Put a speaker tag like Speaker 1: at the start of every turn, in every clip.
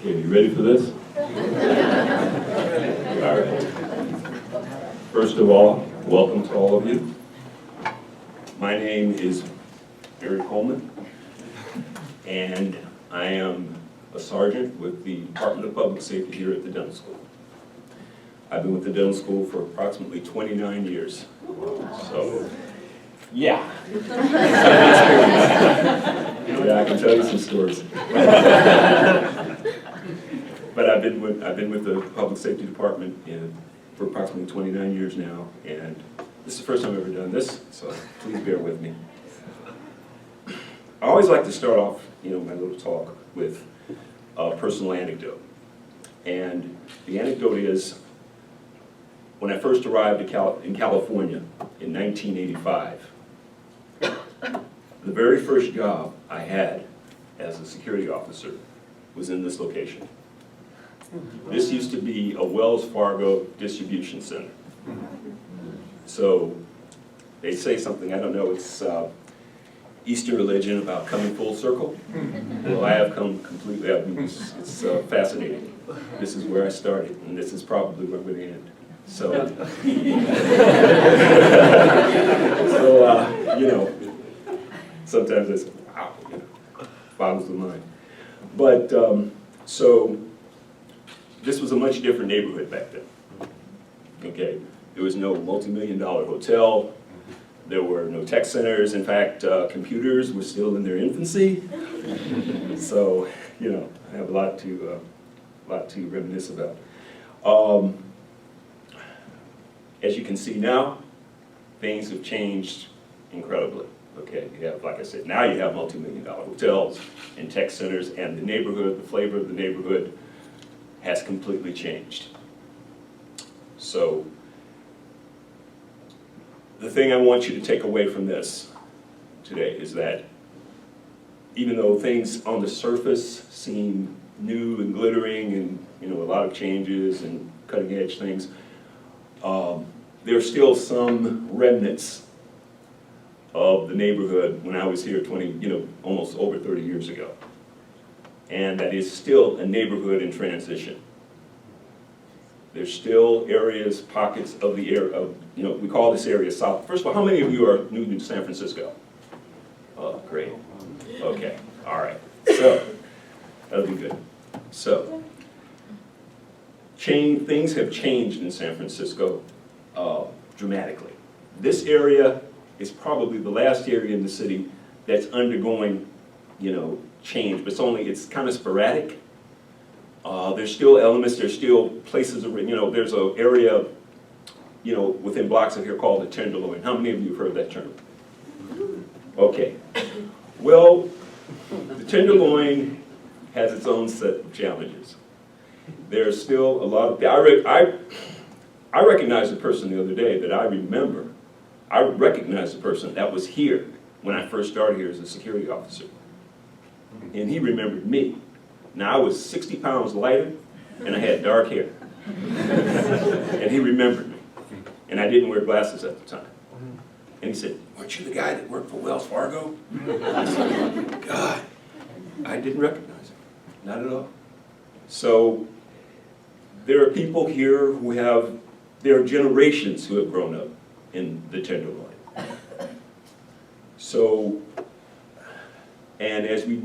Speaker 1: Okay, you ready for this? All right. First of all, welcome to all of you. My name is Coleman, and I am a sergeant with the Department of Public Safety here at the dental school. I've been with the dental school for approximately 29 years. So, yeah. Yeah, I can tell you some stories. But I've been with the Public Safety Department for approximately 29 years now, and this is the first time I've ever done this, so please bear with me. I always like to start off, my little talk with a personal anecdote. And the anecdote is, when I first arrived in California in 1985, the very first job I had as a security officer was in this location. This used to be a Wells Fargo distribution center. So they say something, I don't know, it's Eastern religion about coming full circle. Well, I have come completely, it's fascinating. This is where I started, and this is probably where we're going to end. So, sometimes it's, wow, boggles the mind. But, so, this was a much different neighborhood back then. Okay, there was no multi-million-dollar hotel. There were no tech centers. In fact, computers were still in their infancy. So, I have a lot to reminisce about. As you can see now, things have changed incredibly. Okay, you have, like I said, now you have multi-million-dollar hotels and tech centers, and the neighborhood, the flavor of the neighborhood has completely changed. So, the thing I want you to take away from this today is that even though things on the surface seem new and glittering and a lot of changes and cutting edge things, there are still some remnants of the neighborhood when I was here almost over 30 years ago. And that is still a neighborhood in transition. There's still areas, pockets of the area, we call this area South. First of all, how many of you are new to San Francisco? Oh, great. Okay, all right. So, that'll be good. So, things have changed in San Francisco dramatically. This area is probably the last area in the city that's undergoing, change, but it's kind of sporadic. There's still elements, there's still places, there's an area, within blocks of here called the Tenderloin. How many of you have heard that term? Okay. Well, the Tenderloin has its own set of challenges. There's still a lot of, I recognized a person the other day that I remember. I recognized a person that was here when I first started here as a security officer. And he remembered me. Now I was 60 pounds lighter and I had dark hair. And he remembered me. And I didn't wear glasses at the time. And he said, "Weren't you the guy that worked for Wells Fargo?" I said, "God, I didn't recognize him. Not at all." So there are people here there are generations who have grown up in the Tenderloin. So, and as we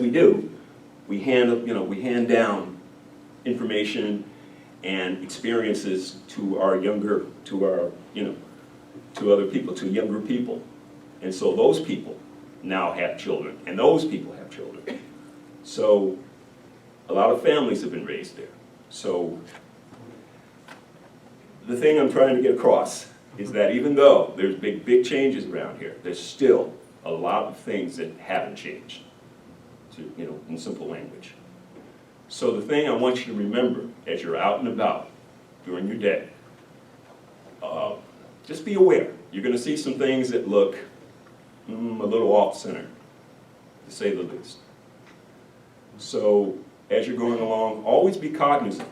Speaker 1: do, we hand down information and experiences to other people, to younger people. And so those people now have children, and those people have children. So a lot of families have been raised there. So the thing I'm trying to get across is that even though there's big changes around here, there's still a lot of things that haven't changed, in simple language. So the thing I want you to remember as you're out and about during your day, just be aware. You're going to see some things that look a little off-center, to say the least. So as you're going along, always be cognizant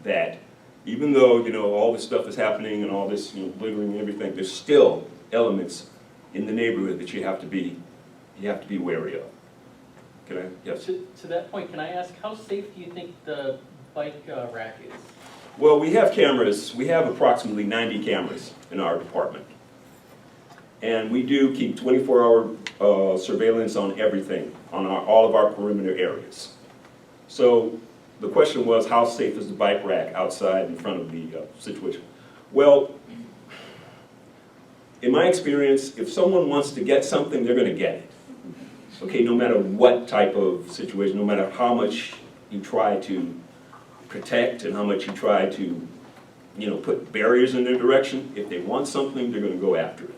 Speaker 1: that even though all this stuff is happening and all this glittering and everything, there's still elements in the neighborhood that you have to be wary of. Can I, yes?
Speaker 2: To that point, can I ask, how safe do you think the bike rack is?
Speaker 1: Well, we have cameras. We have approximately 90 cameras in our department. And we do keep 24-hour surveillance on everything, on all of our perimeter areas. So the question was, how safe is the bike rack outside in front of the situation? Well, in my experience, if someone wants to get something, they're going to get it. Okay, no matter what type of situation, no matter how much you try to protect and how much you try to, put barriers in their direction, if they want something, they're going to go after it.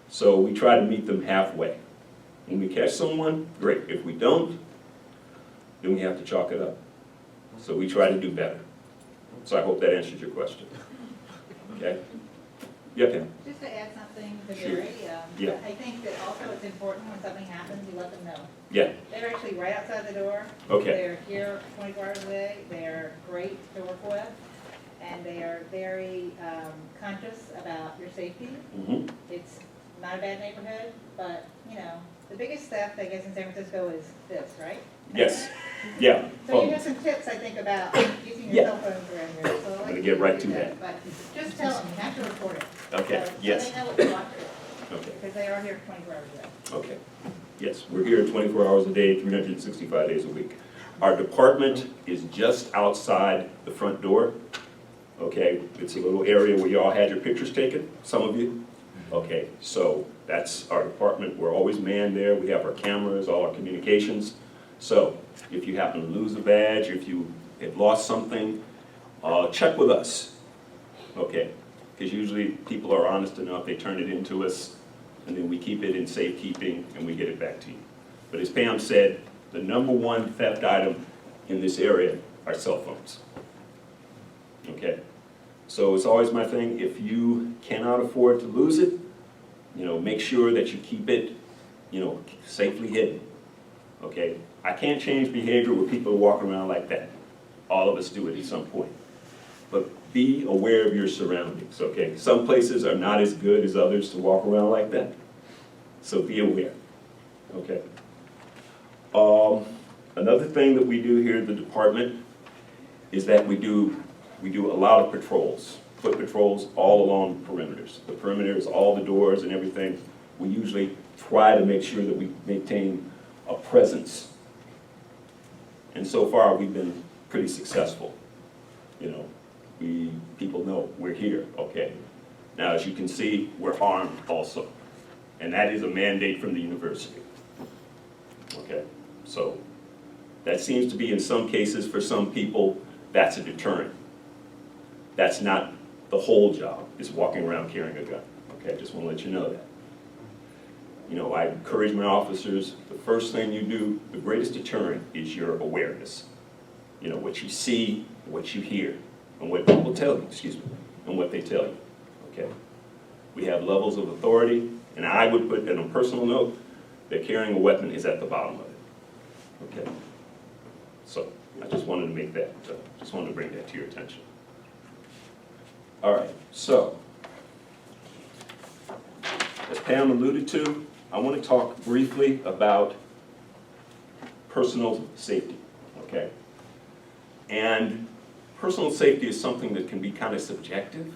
Speaker 1: So we try to meet them halfway. When we catch someone, great. If we don't, then we have to chalk it up. So we try to do better. So I hope that answers your question. Okay? Yeah, Pam?
Speaker 3: Just to add something to
Speaker 1: Sure.
Speaker 3: Gary,
Speaker 1: Yeah.
Speaker 3: I think that also it's important when something happens, you let them know.
Speaker 1: Yeah,
Speaker 3: They're actually right outside the door.
Speaker 1: okay.
Speaker 3: They're here 24 hours a day. They're great to work with. And they are very conscious about your safety.
Speaker 1: Mm-hmm.
Speaker 3: It's not a bad neighborhood, but, the biggest theft, I guess, in San Francisco is this, right?
Speaker 1: Yes, yeah.
Speaker 3: So you have some tips, I think, about using your
Speaker 1: Yeah.
Speaker 3: cell phones around here. So I'd like
Speaker 1: gonna
Speaker 3: you
Speaker 1: get right
Speaker 3: do
Speaker 1: to that.
Speaker 3: But just tell them, you have to report it.
Speaker 1: Okay,
Speaker 3: So
Speaker 1: yes.
Speaker 3: they know what you're watching,
Speaker 1: Okay,
Speaker 3: because they are here 24 hours a day.
Speaker 1: okay. Yes, we're here 24 hours a day, 365 days a week. Our department is just outside the front door. Okay, it's a little area where you all had your pictures taken, some of you. Okay, so that's our department. We're always manned there. We have our cameras, all our communications. So if you happen to lose a badge, if you have lost something, check with us. Okay, because usually people are honest enough, they turn it into us, and then we keep it in safekeeping and we get it back to you. But as Pam said, the #1 theft item in this area are cell phones. Okay, so it's always my thing, if you cannot afford to lose it, make sure that you keep it, safely hidden. Okay, I can't change behavior where people are walking around like that. All of us do it at some point. But be aware of your surroundings, okay? Some places are not as good as others to walk around like that. So be aware, okay? Another thing that we do here at the department is that we do a lot of patrols, foot patrols all along the perimeters. The perimeters, all the doors and everything, we usually try to make sure that we maintain a presence. And so far, we've been pretty successful. People know we're here, okay? Now, as you can see, we're armed also. And that is a mandate from the university. Okay, so that seems to be in some cases, for some people, that's a deterrent. That's not the whole job, is walking around carrying a gun. Okay, I just want to let you know that. I encourage my officers, the first thing you do, the greatest deterrent is your awareness. What you see, what you hear, and what people tell you, and what they tell you, okay? We have levels of authority, and I would put, on a personal note, that carrying a weapon is at the bottom of it, okay? So, I just wanted to make that, just wanted to bring that to your attention. All right, so, as Pam alluded to, I want to talk briefly about personal safety, okay? And personal safety is something that can be kind of subjective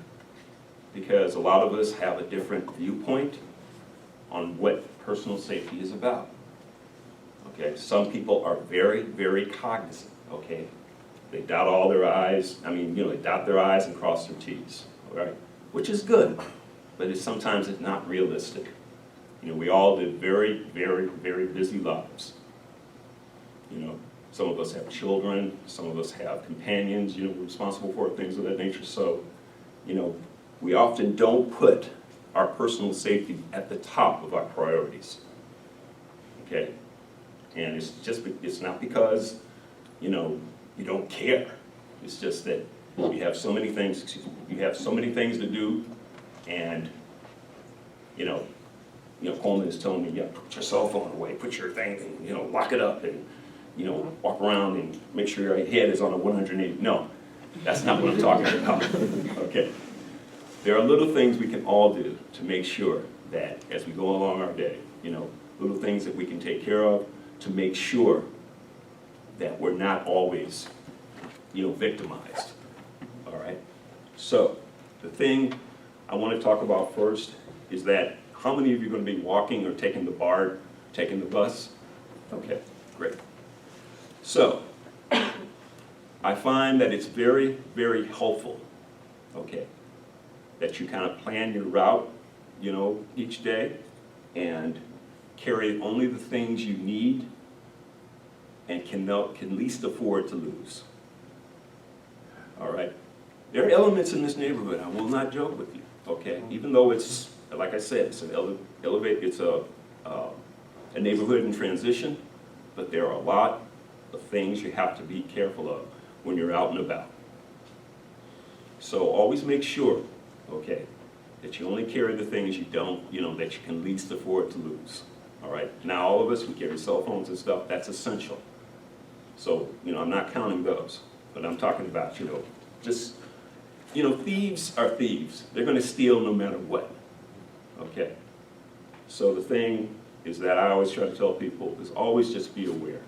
Speaker 1: because a lot of us have a different viewpoint on what personal safety is about. Okay, some people are very, very cognizant, okay? They dot all their I's, they dot their I's and cross their T's, all right? Which is good, but sometimes it's not realistic. We all live very, very, very busy lives. Some of us have children, some of us have companions, we're responsible for things of that nature. So, we often don't put our personal safety at the top of our priorities, okay? And it's not because, you don't care. It's just that you have so many things, to do, and, Coleman is telling me, yeah, put your cell phone away, put your thing, and, lock it up, and, walk around and make sure your head is on a 180. No, that's not what I'm talking about, okay? There are little things we can all do to make sure that as we go along our day, little things that we can take care of to make sure that we're not always, victimized, all right? So, the thing I want to talk about first is that how many of you are going to be walking or taking the BART, taking the bus? Okay, great. So, I find that it's very, very helpful, okay, that you kind of plan your route, each day and carry only the things you need and can least afford to lose. All right? There are elements in this neighborhood, I will not joke with you, okay? Even though it's, like I said, it's a neighborhood in transition, but there are a lot of things you have to be careful of when you're out and about. So always make sure, okay, that you only carry the things you don't, that you can least afford to lose. All right? Now all of us, we carry cell phones and stuff, that's essential. So, I'm not counting those, but I'm talking about, just, thieves are thieves. They're gonna steal no matter what, okay? So the thing is that I always try to tell people is always just be aware.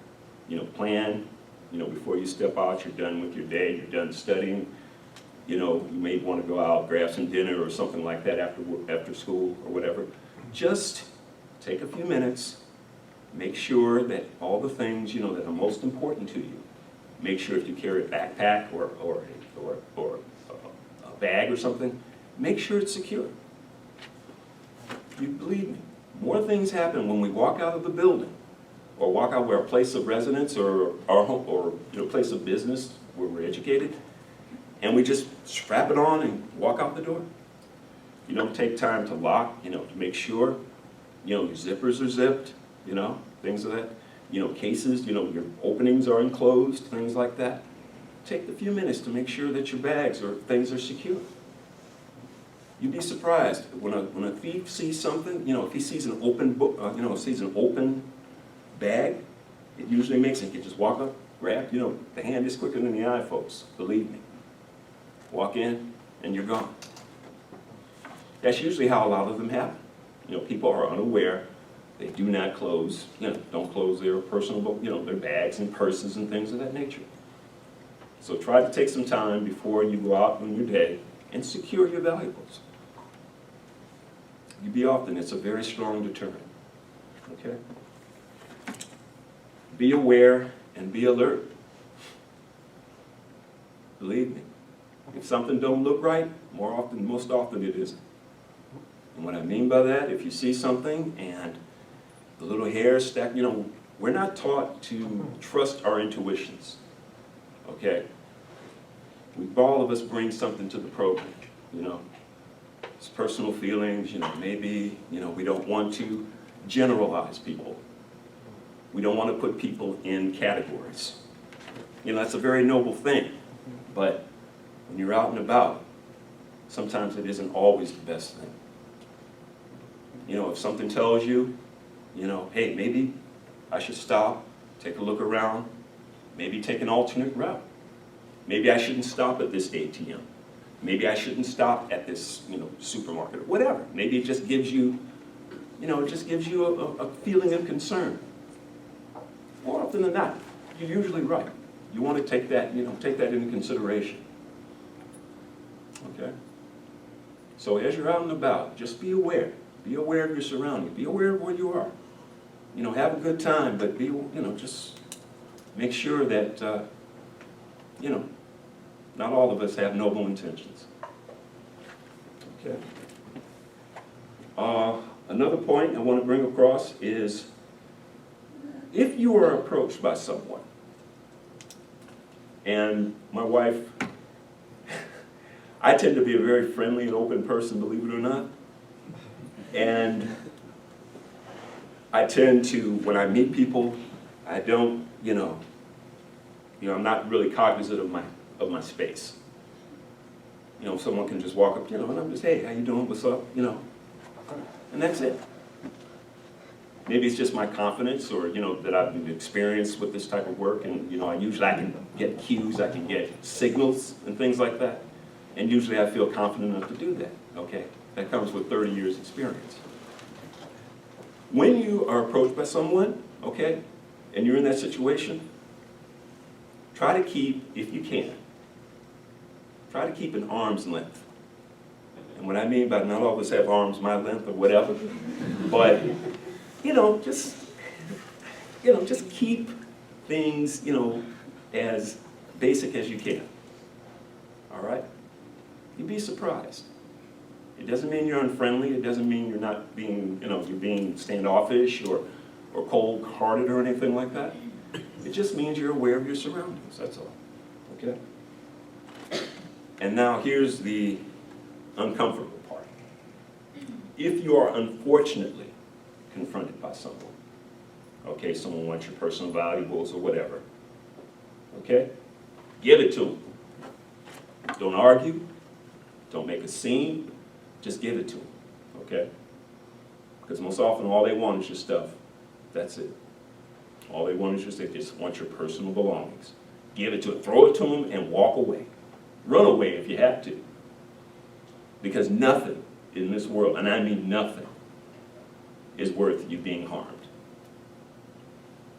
Speaker 1: Plan, before you step out, you're done with your day, you're done studying. You may want to go out, grab some dinner or something like that after school or whatever. Just take a few minutes, make sure that all the things, that are most important to you, make sure if you carry a backpack or a bag or something, make sure it's secure. You believe me, more things happen when we walk out of the building or walk out where our place of residence or our home or place of business where we're educated, and we just strap it on and walk out the door. You don't take time to lock, to make sure, your zippers are zipped, things of that. Cases, your openings are enclosed, things like that. Take a few minutes to make sure that your bags or things are secure. You'd be surprised when a thief sees something, if he sees an open book, sees an open bag, it usually makes him just walk up, grab, the hand is quicker than the eye, folks, believe me. Walk in, and you're gone. That's usually how a lot of them happen. People are unaware. They do not close, don't close their personal, their bags and purses and things of that nature. So try to take some time before you go out on your day and secure your valuables. You be often, it's a very strong deterrent, okay? Be aware and be alert. Believe me. If something don't look right, most often it isn't. And what I mean by that, if you see something and the little hair stack, we're not taught to trust our intuitions, okay? All of us bring something to the program, It's personal feelings, maybe, we don't want to generalize people. We don't want to put people in categories. That's a very noble thing, but when you're out and about, sometimes it isn't always the best thing. If something tells you, hey, maybe I should stop, take a look around, maybe take an alternate route. Maybe I shouldn't stop at this ATM. Maybe I shouldn't stop at this, supermarket, or whatever. Maybe it just gives you, a feeling of concern. More often than not, you're usually right. You want to take that, take that into consideration. Okay? So as you're out and about, just be aware. Be aware of your surroundings. Be aware of where you are. Have a good time, but just make sure that, not all of us have noble intentions. Okay? Another point I want to bring across is, if you are approached by someone, and my wife, I tend to be a very friendly and open person, believe it or not. And I tend to, when I meet people, I don't, I'm not really cognizant of my space. Someone can just walk up, and I'm just, hey, how you doing, what's up, and that's it. Maybe it's just my confidence or, that I've experienced with this type of work, and, I can get cues, I can get signals and things like that. And usually I feel confident enough to do that, okay? That comes with 30 years experience. When you are approached by someone, okay, and you're in that situation, try to keep, if you can, try to keep an arm's length. And what I mean by not all of us have arms my length or whatever, but, just keep things, as basic as you can. All right? You'd be surprised. It doesn't mean you're unfriendly. It doesn't mean you're not being, you're being standoffish or cold-hearted or anything like that. It just means you're aware of your surroundings, that's all. Okay? And now here's the uncomfortable part. If you are unfortunately confronted by someone, okay, someone wants your personal valuables or whatever, okay, give it to them. Don't argue, don't make a scene, just give it to them, okay? Because most often all they want is your stuff, that's it. All they want is your stuff, they just want your personal belongings. Give it to them, throw it to them and walk away. Run away if you have to. Because nothing in this world, and I mean nothing, is worth you being harmed.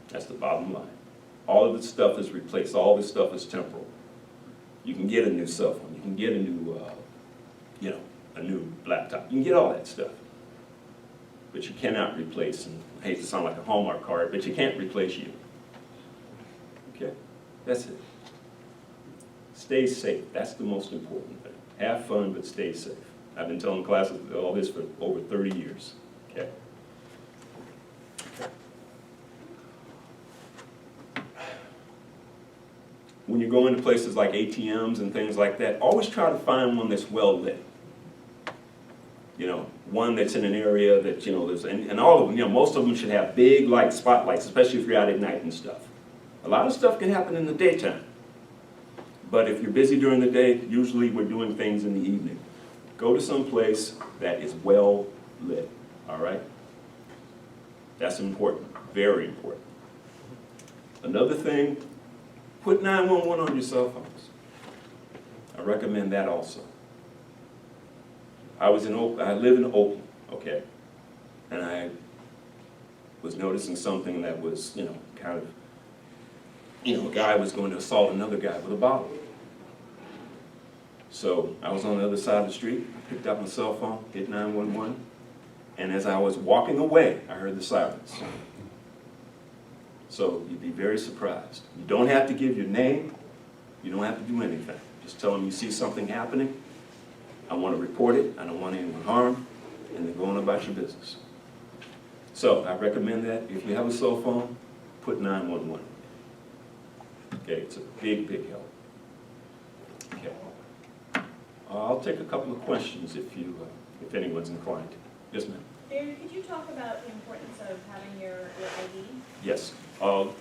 Speaker 1: That's the bottom line. All of this stuff is replaced. All this stuff is temporal. You can get a new cell phone. You can get a new, a new laptop. You can get all that stuff. But you cannot replace, and I hate to sound like a Hallmark card, but you can't replace you. Okay? That's it. Stay safe. That's the most important thing. Have fun, but stay safe. I've been telling classes all this for over 30 years. Okay? When you go into places like ATMs and things like that, always try to find one that's well lit. One that's in an area that, there's, and all of them, most of them should have big light spotlights, especially if you're out at night and stuff. A lot of stuff can happen in the daytime. But if you're busy during the day, usually we're doing things in the evening. Go to some place that is well lit, all right? That's important, very important. Another thing, put 911 on your cell phones. I recommend that also. I live in Oakland, okay? And I was noticing something that was, kind of, a guy was going to assault another guy with a bottle. So I was on the other side of the street, picked up my cell phone, hit 911, and as I was walking away, I heard the sirens. So you'd be very surprised. You don't have to give your name, you don't have to do anything. Just tell them you see something happening, I want to report it, I don't want anyone harmed, and then go on about your business. So I recommend that if you have a cell phone, put 911. Okay, it's a big, big help. Okay. I'll take a couple of questions if anyone's inclined. Yes, ma'am.
Speaker 4: Barry, could you talk about the importance of having your ID?
Speaker 1: Yes. The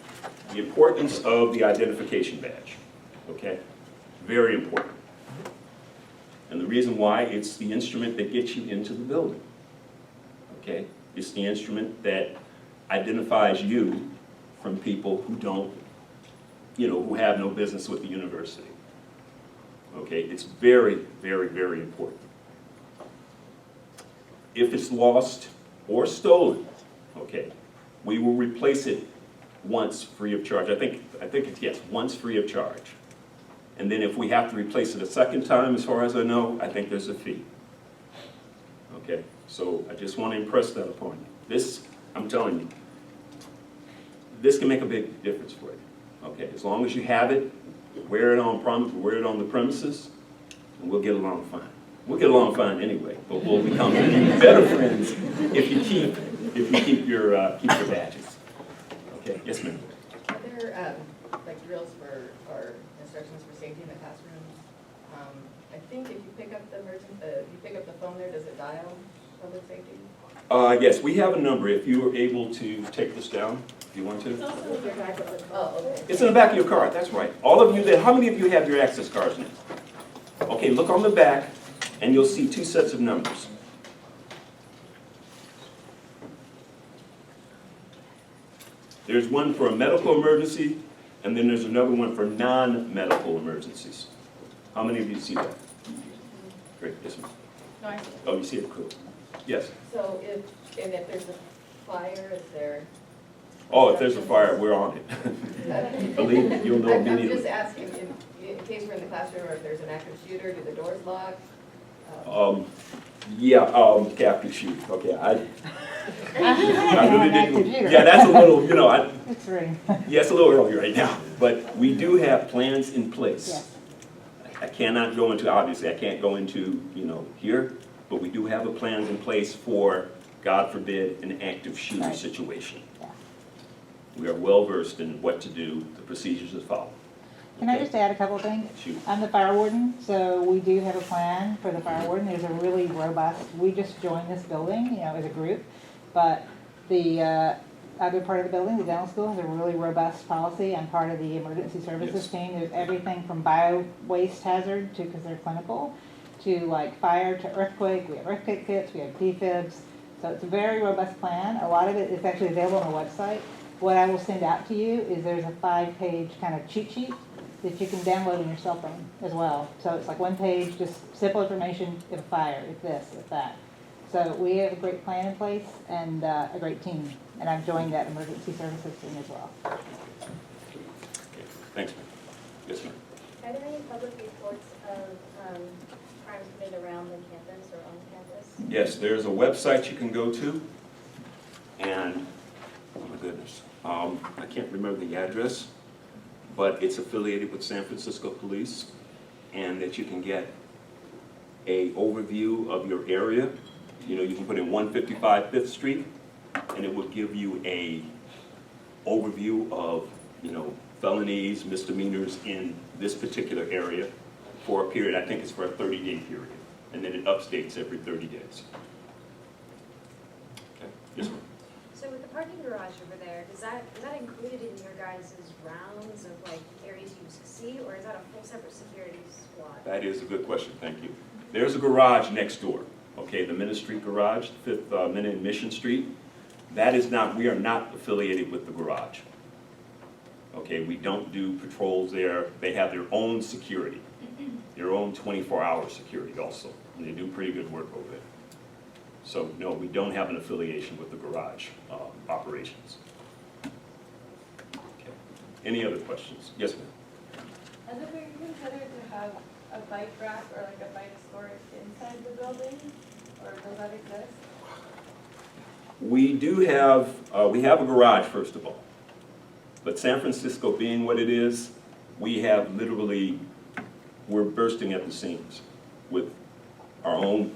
Speaker 1: importance of the identification badge. Okay? Very important. And the reason why, it's the instrument that gets you into the building. Okay? It's the instrument that identifies you from people who don't, who have no business with the university. Okay? It's very, very, very important. If it's lost or stolen, okay, we will replace it once free of charge. I think it's, yes, once free of charge. And then if we have to replace it a second time, as far as I know, I think there's a fee. Okay, so I just want to impress that upon you. This, I'm telling you, this can make a big difference for you. Okay, as long as you have it, wear it on the premises, and we'll get along fine. We'll get along fine anyway, but we'll become better friends if you keep your badges. Okay, yes, ma'am.
Speaker 5: Are there drills or instructions for safety in the classrooms? I think if you pick up the phone there, does it dial public safety?
Speaker 1: Yes, we have a number. If you are able to take this down, if you want to.
Speaker 4: It's also in your back of the
Speaker 5: Oh, okay.
Speaker 1: It's in the back of your card. That's right. All of you that. How many of you have your access cards now? Okay, look on the back, and you'll see two sets of numbers. There's one for a medical emergency, and then there's another one for non-medical emergencies. How many of you see that? Great, yes, ma'am.
Speaker 4: No, I see.
Speaker 1: Oh, you see it, cool. Yes.
Speaker 5: So if there's a fire, is there
Speaker 1: Oh, if there's a fire, we're on it. Believe me, you'll know
Speaker 5: I'm just
Speaker 1: immediately.
Speaker 5: asking, in case we're in the classroom or if there's an active shooter, do the doors lock?
Speaker 1: Yeah, captive shoot, okay, I really
Speaker 3: An active
Speaker 1: didn't,
Speaker 3: shooter.
Speaker 1: yeah, that's a little,
Speaker 3: It's ring.
Speaker 1: yeah, it's a little early right now, but we do have plans in place.
Speaker 3: Yes.
Speaker 1: I cannot go into, obviously, I can't go into, here, but we do have the plans in place for, God forbid, an active shooter
Speaker 3: Right.
Speaker 1: situation.
Speaker 3: Yeah.
Speaker 1: We are well-versed in what to do, the procedures to follow.
Speaker 3: Can I
Speaker 1: Okay?
Speaker 3: just add a couple things?
Speaker 1: Shoot.
Speaker 3: I'm the fire warden, so we do have a plan for the fire warden. There's a really robust, we just joined this building, as a group, but the other part of the building, the dental school, has a really robust policy. I'm part of the emergency services
Speaker 1: Yes.
Speaker 3: team. There's everything from bio waste hazard to, because they're clinical, to like fire to earthquake. We have earthquake kits, we have defibs. So it's a very robust plan. A lot of it is actually available on the website. What I will send out to you is there's a 5-page kind of cheat sheet that you can download on your cell phone as well. So it's like one page, just simple information, if a fire, if this, if that. So we have a great plan in place and a great team. And I've joined that emergency services team as well.
Speaker 1: Okay, thanks, ma'am. Yes, ma'am.
Speaker 4: Are there any public reports of crimes committed around the campus or on campus?
Speaker 1: Yes, there's a website you can go to, and, oh my goodness, I can't remember the address, but it's affiliated with San Francisco Police, and that you can get a overview of your area. You can put in 155 Fifth Street, and it will give you a overview of, felonies, misdemeanors in this particular area for a period, I think it's for a 30-day period, and then it updates every 30 days. Okay, yes, ma'am.
Speaker 4: So with the parking garage over there, is that included in your guys' rounds of like areas you see, or is that a full separate security squad?
Speaker 1: That is a good question, thank you. There's a garage next door, okay, the Minute Street Garage, 5th Minute and Mission Street. That is not, we are not affiliated with the garage. Okay, we don't do patrols there. They have their own security, their own 24-hour security also, and they do pretty good work over there. So, no, we don't have an affiliation with the garage operations. Okay. Any other questions? Yes, ma'am.
Speaker 6: Has it been considered to have a bike rack or like a bike storage inside the building, or does that exist?
Speaker 1: We do have, we have a garage, first of all. But San Francisco being what it is, we have literally, we're bursting at the seams with our own,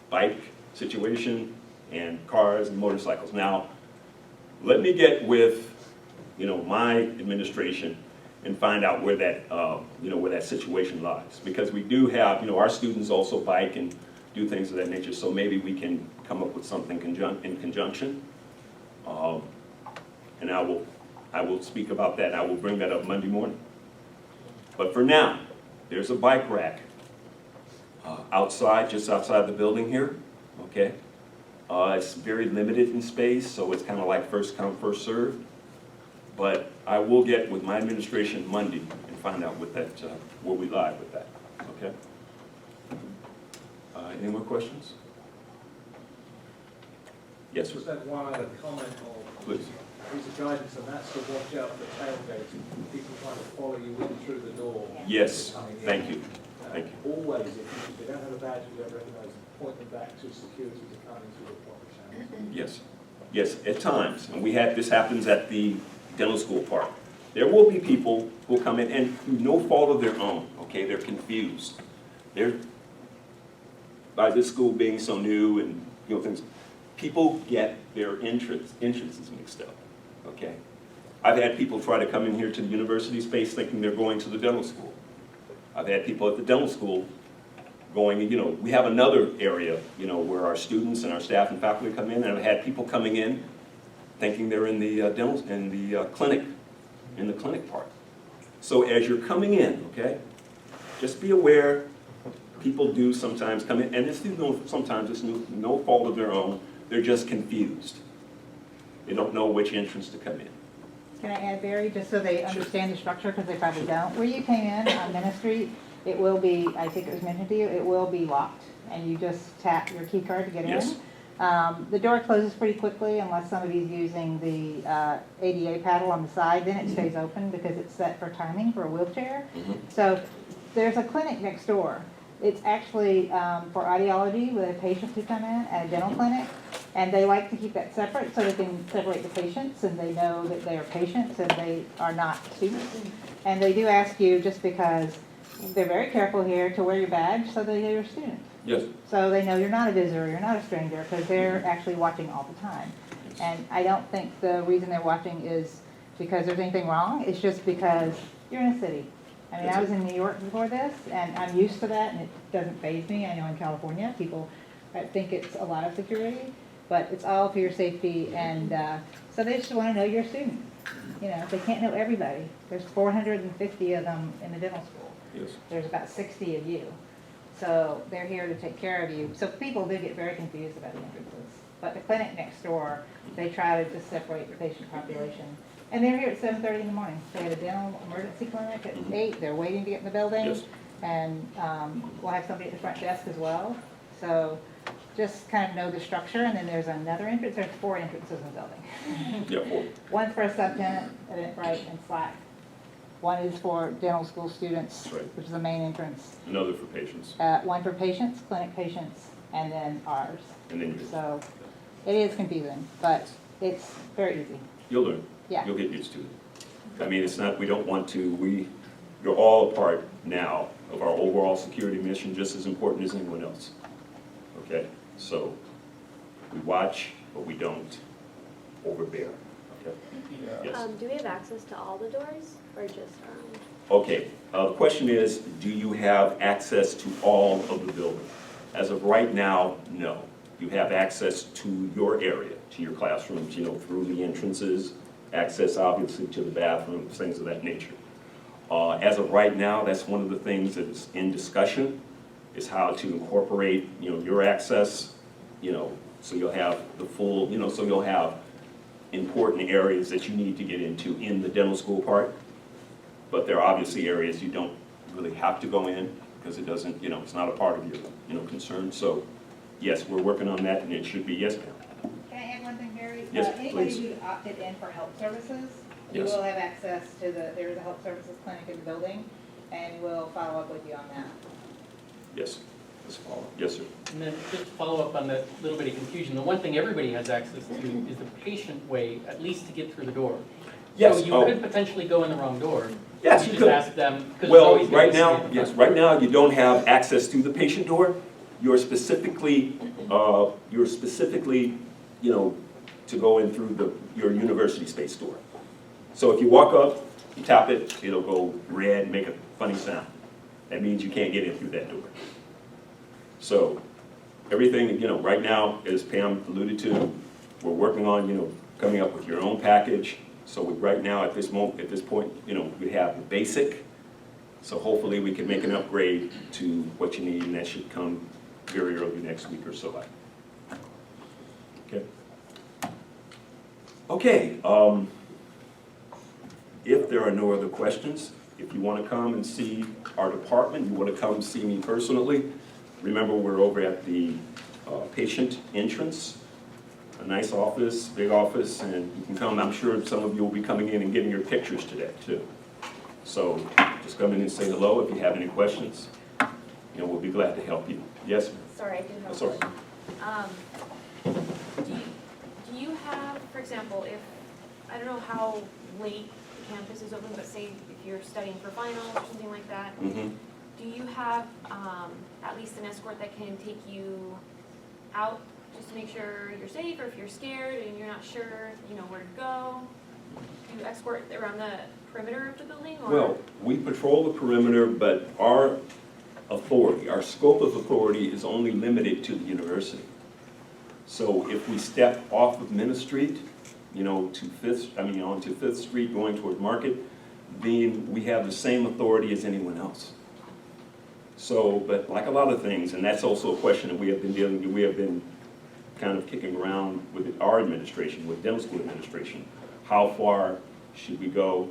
Speaker 1: bike situation and cars and motorcycles. Now, let me get with, my administration and find out where that, where that situation lies. Because we do have, our students also bike and do things of that nature, so maybe we can come up with something in conjunction. And I will speak about that. I will bring that up Monday morning. But for now, there's a bike rack outside, just outside the building here, okay? It's very limited in space, so it's kind of like first come, first served. But I will get with my administration Monday and find out what that, where we lie with that, okay? Any more questions? Yes, sir.
Speaker 7: Just had one other comment on
Speaker 1: Please.
Speaker 7: piece of guidance, and that's to watch out for tailgating, people trying to follow you in through the door.
Speaker 1: Yes,
Speaker 7: Coming in.
Speaker 1: thank you. Thank you.
Speaker 7: Always, if they don't have a badge you don't recognise, point them back to security to come in through the proper channels.
Speaker 1: Yes, yes, at times, and this happens at the dental school park. There will be people who will come in and through no fault of their own, okay, they're confused. They're, by this school being so new and, things, people get their entrances mixed up, okay? I've had people try to come in here to the university space thinking they're going to the dental school. I've had people at the dental school going, we have another area, where our students and our staff and faculty come in, and I've had people coming in thinking they're in the clinic part. So as you're coming in, okay, just be aware, people do sometimes come in, and sometimes it's no fault of their own, they're just confused. They don't know which entrance to come in.
Speaker 3: Can I add, Barry, just so they understand the structure, because they probably don't? Where you came in on Minute Street, it will be, I think it was mentioned to you, it will be locked, and you just tap your key card to get in.
Speaker 1: Yes.
Speaker 3: The door closes pretty quickly unless somebody's using the ADA paddle on the side, then it stays open because it's set for timing for a wheelchair.
Speaker 1: Mhm.
Speaker 3: So there's a clinic next door. It's actually for audiology with patients who come in at a dental clinic, and they like to keep that separate so they can separate the patients and they know that they are patients and they are not students. And they do ask you, just because they're very careful here, to wear your badge so they know you're a student.
Speaker 1: Yes.
Speaker 3: So they know you're not a visitor, you're not a stranger, because they're actually watching all the time. And I don't think the reason they're watching is because there's anything wrong, it's just because you're in a city. I mean, I was in New York before this, and I'm used to that, and it doesn't faze me. I know in California, people think it's a lot of security, but it's all for your safety, and so they just want to know you're a student. You know, they can't know everybody. There's 450 of them in the dental school.
Speaker 1: Yes.
Speaker 3: There's about 60 of you. So they're here to take care of you. So people do get very confused about the entrances. But the clinic next door, they try to just separate the patient population. And they're here at 7:30 in the morning. They have a dental emergency clinic at 8. They're waiting to get in the building.
Speaker 1: Yes.
Speaker 3: And we'll have somebody at the front desk as well. So just kind of know the structure. And then there's another entrance. There's 4 entrances in the building.
Speaker 1: Yeah, well,
Speaker 3: One for a subtenant, right, and Slack. One is for dental school students,
Speaker 1: That's right.
Speaker 3: which is the main entrance.
Speaker 1: another for patients.
Speaker 3: One for patients, clinic patients, and then ours.
Speaker 1: And then you,
Speaker 3: So it is confusing, but it's very easy.
Speaker 1: you'll learn.
Speaker 3: Yeah.
Speaker 1: You'll get used to it. I mean, it's not, we don't want to, you're all a part now of our overall security mission, just as important as anyone else. Okay? So we watch, but we don't overbear. Okay? Yes.
Speaker 4: Do we have access to all the doors or just,
Speaker 1: Okay, the question is, do you have access to all of the building? As of right now, no. You have access to your area, to your classrooms, you know, through the entrances, access obviously to the bathrooms, things of that nature. As of right now, that's one of the things that is in discussion, is how to incorporate, you know, your access, you know, so you'll have the full, you know, so you'll have important areas that you need to get into in the dental school part. But there are obviously areas you don't really have to go in because it doesn't, you know, it's not a part of your, you know, concern. So yes, we're working on that, and it should be yes, ma'am.
Speaker 3: Can I add one thing, Barry?
Speaker 1: Yes,
Speaker 3: Anybody
Speaker 1: please.
Speaker 3: who opted in for health services, you
Speaker 1: Yes.
Speaker 3: will have access to there's a health services clinic in the building, and we'll follow up with you on that.
Speaker 1: Yes. Let's follow. Yes, sir.
Speaker 2: And then just to follow up on that little bit of confusion, the one thing everybody has access to is the patient way, at least to get through the door.
Speaker 1: Yes,
Speaker 2: So you
Speaker 1: oh.
Speaker 2: could potentially go in the wrong door.
Speaker 1: Yes,
Speaker 2: You
Speaker 1: you
Speaker 2: just
Speaker 1: could.
Speaker 2: ask them, because it's
Speaker 1: Well,
Speaker 2: always gonna
Speaker 1: right
Speaker 2: be
Speaker 1: now,
Speaker 2: at the
Speaker 1: yes,
Speaker 2: front.
Speaker 1: right now, you don't have access to the patient door. You're specifically, you know, to go in through your university space door. So if you walk up, you tap it, it'll go red, make a funny sound. That means you can't get in through that door. So everything, you know, right now, as Pam alluded to, we're working on, you know, coming up with your own package. So right now, at this point, you know, we have the basic. So hopefully we can make an upgrade to what you need, and that should come very early next week or so. Okay. Okay, if there are no other questions, if you want to come and see our department, you want to come see me personally, remember we're over at the patient entrance, a nice office, big office, and you can come. I'm sure some of you will be coming in and getting your pictures today too. So just come in and say hello if you have any questions. You know, we'll be glad to help you. Yes, ma'am?
Speaker 4: sorry, I didn't have
Speaker 1: That's
Speaker 4: a
Speaker 1: all right.
Speaker 4: question. Do you have, for example, if, I don't know how late the campus is open, but say if you're studying for finals or something like that,
Speaker 1: Mm-hmm.
Speaker 4: do you have at least an escort that can take you out just to make sure you're safe, or if you're scared and you're not sure, you know, where to go? Do you escort around the perimeter of the building, or?
Speaker 1: Well, we patrol the perimeter, but our authority, our scope of authority is only limited to the university. So if we step off of Minna Street, you know, onto Fifth Street going toward Market, then we have the same authority as anyone else. So, but like a lot of things, and that's also a question that we have been kind of kicking around with our administration, with dental school administration. How far should we go?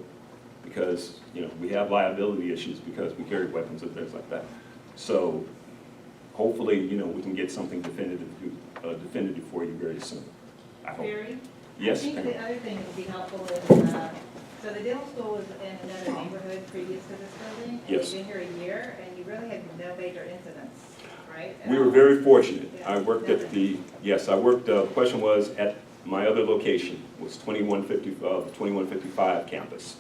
Speaker 1: Because, you know, we have liability issues because we carry weapons and things like that. So hopefully, you know, we can get something definitive definitive for you very soon. I hope.
Speaker 3: Barry?
Speaker 1: Yes,
Speaker 3: I think
Speaker 1: ma'am.
Speaker 3: the other thing that would be helpful is, so the dental school was in another neighborhood previous to this building.
Speaker 1: Yes.
Speaker 3: And you've been here a year, and you really had no major incidents, right?
Speaker 1: We were very fortunate. I worked at the, the question was, at my other location, was 2155 campus.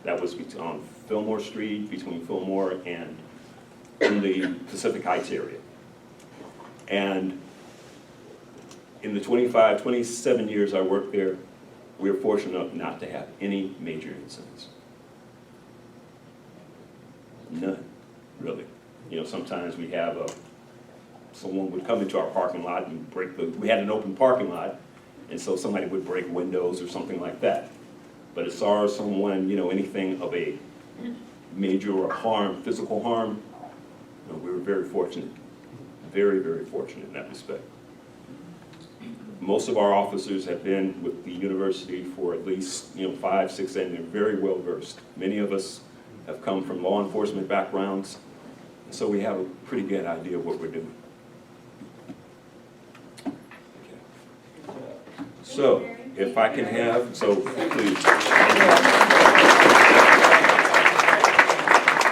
Speaker 1: That was on Fillmore Street, between Fillmore and in the Pacific Heights area. And in the 27 years I worked there, we were fortunate enough not to have any major incidents. None, really. You know, sometimes we have someone would come into our parking lot and we had an open parking lot, and so somebody would break windows or something like that. But as far as someone, you know, anything of a major harm, physical harm, you know, we were very fortunate. Very, very fortunate in that respect. Most of our officers have been with the university for at least, 5, 6, and they're very well versed. Many of us have come from law enforcement backgrounds, so we have a pretty good idea of what we're doing. Okay. So, if I can have, please.